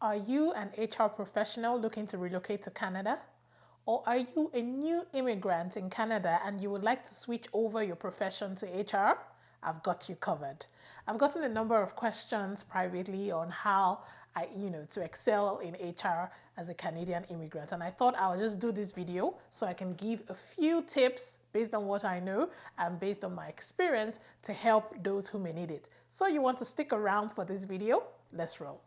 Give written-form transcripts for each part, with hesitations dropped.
Are you an HR professional looking to relocate to Canada? Or are you a new immigrant in Canada and you would like to switch over your profession to HR? I've got you covered. I've gotten a number of questions privately on how to excel in HR as a Canadian immigrant. And I thought I'll just do this video so I can give a few tips based on what I know and based on my experience to help those who may need it. So you want to stick around for this video? Let's roll.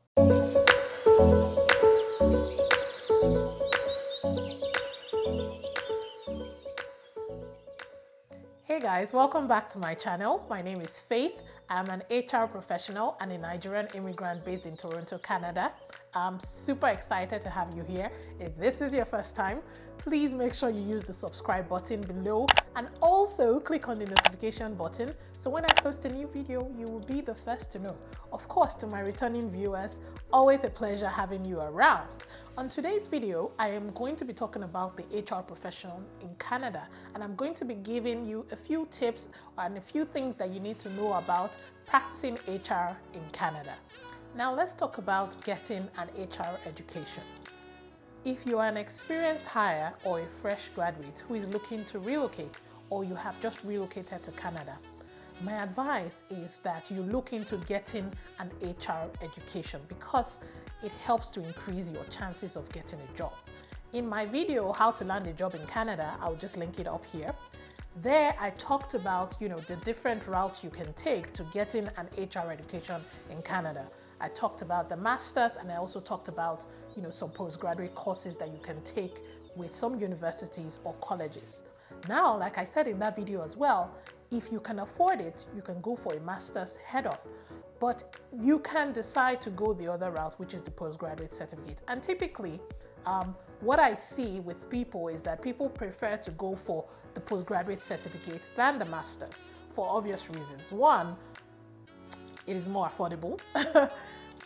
Hey guys, welcome back to my channel. My name is Faith. I'm an HR professional and a Nigerian immigrant based in Toronto, Canada. I'm super excited to have you here. If this is your first time, please make sure you use the subscribe button below and also click on the notification button so when I post a new video, you will be the first to know. Of course, to my returning viewers, always a pleasure having you around. On today's video, I am going to be talking about the HR profession in Canada, and I'm going to be giving you a few tips and a few things that you need to know about practicing HR in Canada. Now let's talk about getting an HR education. If you are an experienced hire or a fresh graduate who is looking to relocate, or you have just relocated to Canada, my advice is that you look into getting an HR education because it helps to increase your chances of getting a job. In my video, How to Land a Job in Canada, I'll just link it up here. There, I talked about, the different routes you can take to getting an HR education in Canada. I talked about the masters, and I also talked about, some postgraduate courses that you can take with some universities or colleges. Now, like I said in that video as well, if you can afford it, you can go for a master's head-on. But you can decide to go the other route, which is the postgraduate certificate. And typically, what I see with people is that people prefer to go for the postgraduate certificate than the master's for obvious reasons. One, it is more affordable.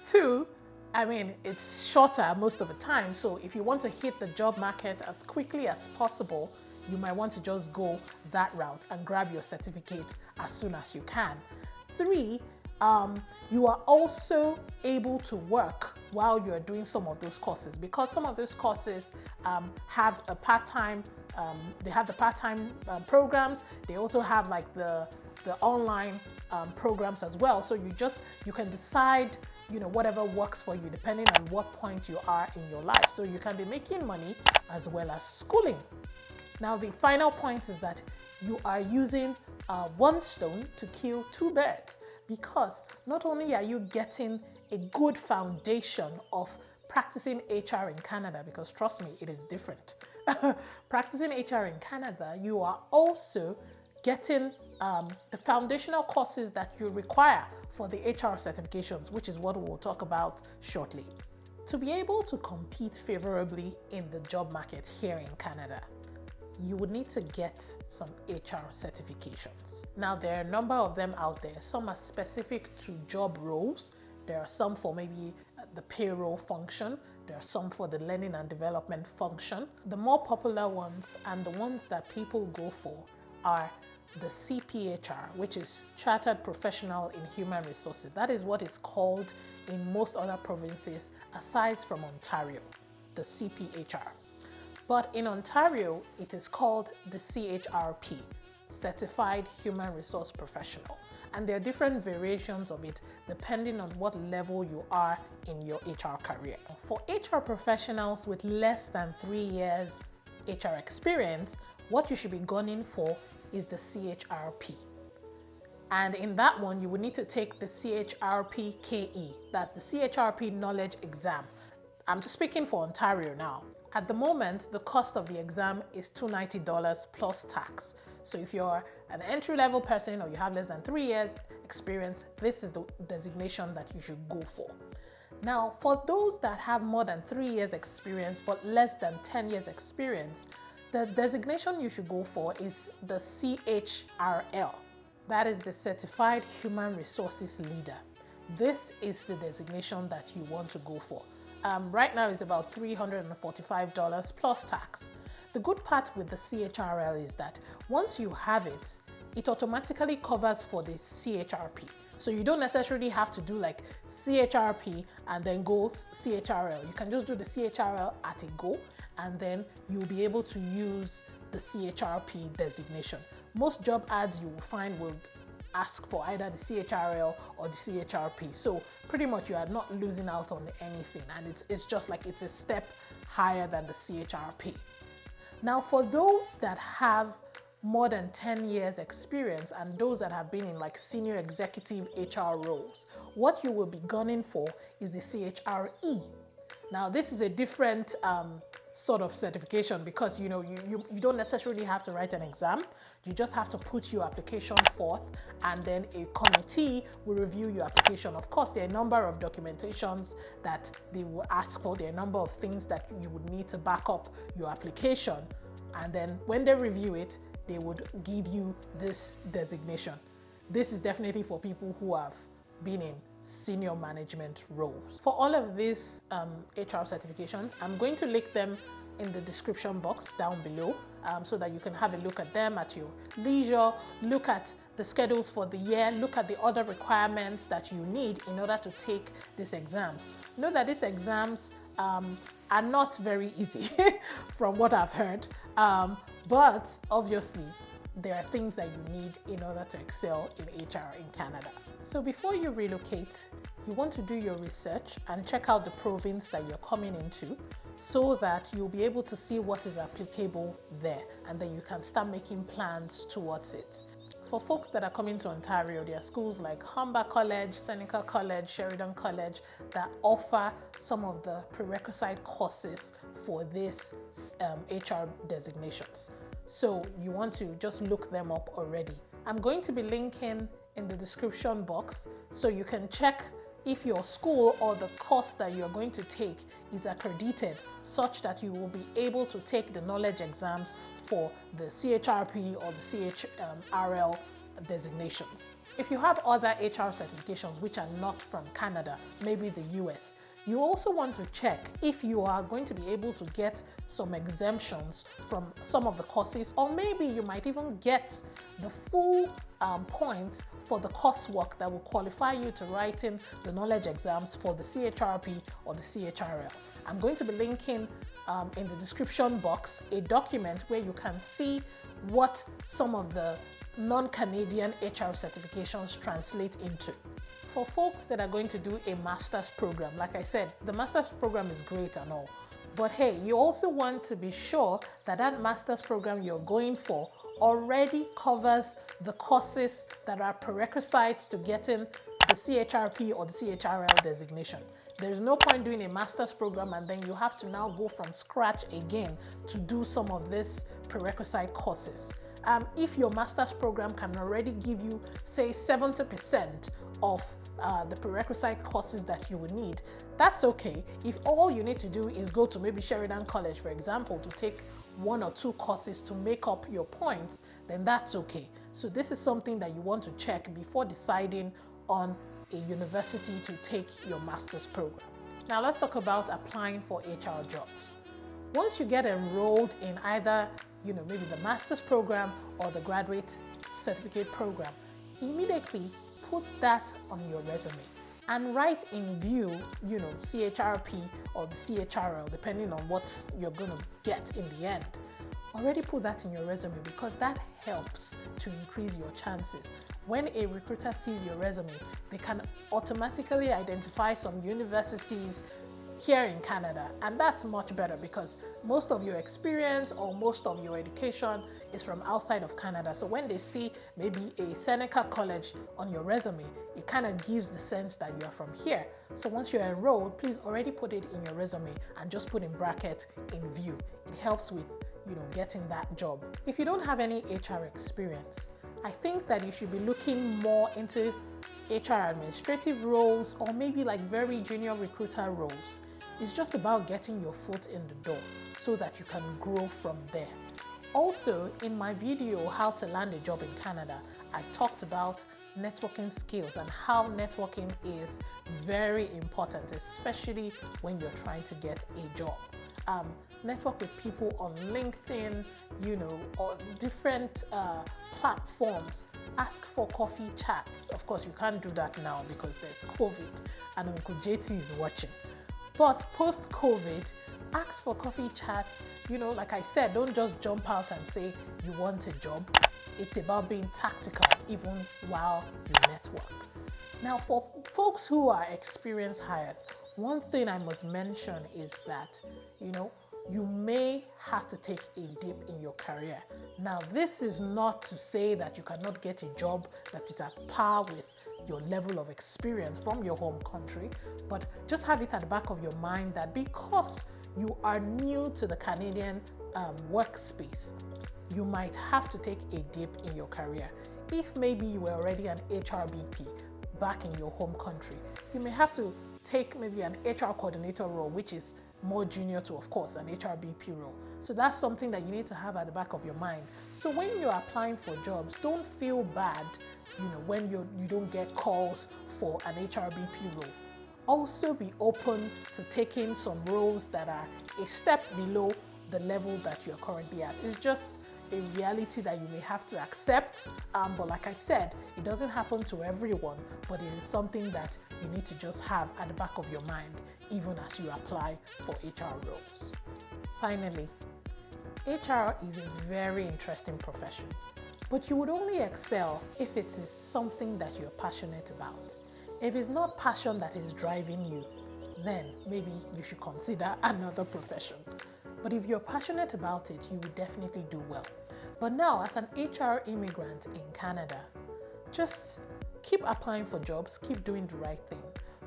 Two, it's shorter most of the time. So if you want to hit the job market as quickly as possible, you might want to just go that route and grab your certificate as soon as you can. Three, you are also able to work while you're doing some of those courses because some of those courses have a part-time, they have the part-time programs. They also have like the online programs as well. So you can decide, whatever works for you depending on what point you are in your life. So you can be making money as well as schooling. Now, the final point is that you are using one stone to kill two birds because not only are you getting a good foundation of practicing HR in Canada, because trust me, it is different. Practicing HR in Canada, you are also getting the foundational courses that you require for the HR certifications, which is what we'll talk about shortly. To be able to compete favorably in the job market here in Canada, you would need to get some HR certifications. Now, there are a number of them out there. Some are specific to job roles. There are some for maybe the payroll function. There are some for the learning and development function. The more popular ones and the ones that people go for are the CPHR, which is Chartered Professional in Human Resources. That is what is called in most other provinces aside from Ontario, the CPHR. But in Ontario, it is called the CHRP, Certified Human Resource Professional. And there are different variations of it depending on what level you are in your HR career. For HR professionals with less than 3 years HR experience, what you should be gunning for is the CHRP. And in that one, you will need to take the CHRP KE. That's the CHRP Knowledge Exam. I'm just speaking for Ontario now. At the moment, the cost of the exam is $290 plus tax. So if you're an entry-level person or you have less than 3 years experience, this is the designation that you should go for. Now, for those that have more than 3 years experience but less than 10 years experience, the designation you should go for is the CHRL. That is the Certified Human Resources Leader. This is the designation that you want to go for. Right now it's about $345 plus tax. The good part with the CHRL is that once you have it, it automatically covers for the CHRP. So you don't necessarily have to do like CHRP and then go CHRL. You can just do the CHRL at a go, and then you'll be able to use the CHRP designation. Most job ads you will find will ask for either the CHRL or the CHRP. So pretty much you are not losing out on anything, and it's just like it's a step higher than the CHRP. Now, for those that have more than 10 years experience and those that have been in like senior executive HR roles, what you will be gunning for is the CHRE. Now, this is a different sort of certification because you don't necessarily have to write an exam. You just have to put your application forth, and then a committee will review your application. Of course, there are a number of documentations that they will ask for. There are a number of things that you would need to back up your application, and then when they review it, they would give you this designation. This is definitely for people who have been in senior management roles. For all of these HR certifications, I'm going to link them in the description box down below so that you can have a look at them at your leisure, look at the schedules for the year, look at the other requirements that you need in order to take these exams. Know that these exams are not very easy from what I've heard, but obviously there are things that you need in order to excel in HR in Canada. So before you relocate, you want to do your research and check out the province that you're coming into so that you'll be able to see what is applicable there, and then you can start making plans towards it. For folks that are coming to Ontario, there are schools like Humber College, Seneca College, Sheridan College that offer some of the prerequisite courses for this HR designations. So you want to just look them up already. I'm going to be linking in the description box so you can check if your school or the course that you're going to take is accredited such that you will be able to take the knowledge exams for the CHRP or the CHRL designations. If you have other HR certifications which are not from Canada, maybe the US, you also want to check if you are going to be able to get some exemptions from some of the courses, or maybe you might even get the full points for the coursework that will qualify you to write in the knowledge exams for the CHRP or the CHRL. I'm going to be linking in the description box a document where you can see what some of the non-Canadian HR certifications translate into. For folks that are going to do a master's program, like I said, the master's program is great and all, but hey, you also want to be sure that that master's program you're going for already covers the courses that are prerequisites to getting the CHRP or the CHRL designation. There's no point doing a master's program and then you have to now go from scratch again to do some of these prerequisite courses. If your master's program can already give you, say, 70% of the prerequisite courses that you would need, that's okay. If all you need to do is go to maybe Sheridan College, for example, to take 1 or 2 courses to make up your points, then that's okay. So this is something that you want to check before deciding on a university to take your master's program. Now let's talk about applying for HR jobs. Once you get enrolled in either maybe the master's program or the graduate certificate program, immediately put that on your resume and write in view, CHRP or the CHRL, depending on what you're going to get in the end. Already put that in your resume because that helps to increase your chances. When a recruiter sees your resume, they can automatically identify some universities here in Canada, and that's much better because most of your experience or most of your education is from outside of Canada. So when they see maybe a Seneca College on your resume, it kind of gives the sense that you are from here. So once you're enrolled, please already put it in your resume and just put in bracket in view. It helps with getting that job. If you don't have any HR experience, I think that you should be looking more into HR administrative roles or maybe like very junior recruiter roles. It's just about getting your foot in the door so that you can grow from there. Also, in my video, How to Land a Job in Canada, I talked about networking skills and how networking is very important, especially when you're trying to get a job. Network with people on LinkedIn, or different platforms. Ask for coffee chats. Of course, you can't do that now because there's COVID and Uncle JT is watching. But post-COVID, ask for coffee chats. Like I said, don't just jump out and say you want a job. It's about being tactical even while you network. Now, for folks who are experienced hires, one thing I must mention is that, you may have to take a dip in your career. Now, this is not to say that you cannot get a job that is at par with your level of experience from your home country, but just have it at the back of your mind that because you are new to the Canadian workspace, you might have to take a dip in your career. If maybe you were already an HRBP back in your home country, you may have to take maybe an HR coordinator role, which is more junior to, of course, an HRBP role. So that's something that you need to have at the back of your mind. So when you're applying for jobs, don't feel bad, when you don't get calls for an HRBP role. Also be open to taking some roles that are a step below the level that you're currently at. It's just a reality that you may have to accept, but like I said, it doesn't happen to everyone, but it is something that you need to just have at the back of your mind even as you apply for HR roles. Finally, HR is a very interesting profession, but you would only excel if it is something that you're passionate about. If it's not passion that is driving you, then maybe you should consider another profession. But if you're passionate about it, you will definitely do well. But now, as an HR immigrant in Canada, just keep applying for jobs, keep doing the right thing.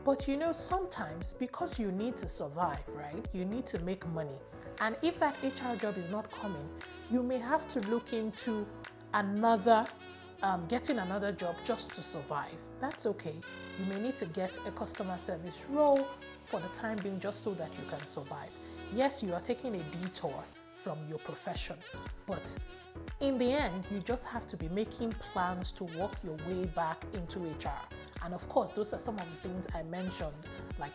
But sometimes because you need to survive, right? You need to make money. And if that HR job is not coming, you may have to look into getting another job just to survive. That's okay. You may need to get a customer service role for the time being just so that you can survive. Yes, you are taking a detour from your profession, but in the end, you just have to be making plans to work your way back into HR. And of course, those are some of the things I mentioned, like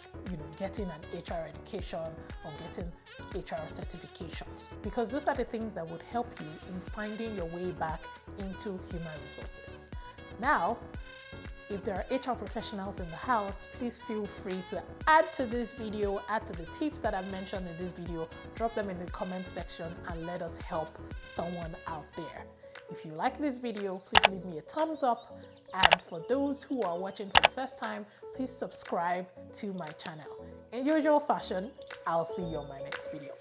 getting an HR education or getting HR certifications, because those are the things that would help you in finding your way back into human resources. Now, if there are HR professionals in the house, please feel free to add to this video, add to the tips that I've mentioned in this video, drop them in the comment section and let us help someone out there. If you like this video, please leave me a thumbs up. And for those who are watching for the first time, please subscribe to my channel. In usual fashion, I'll see you on my next video.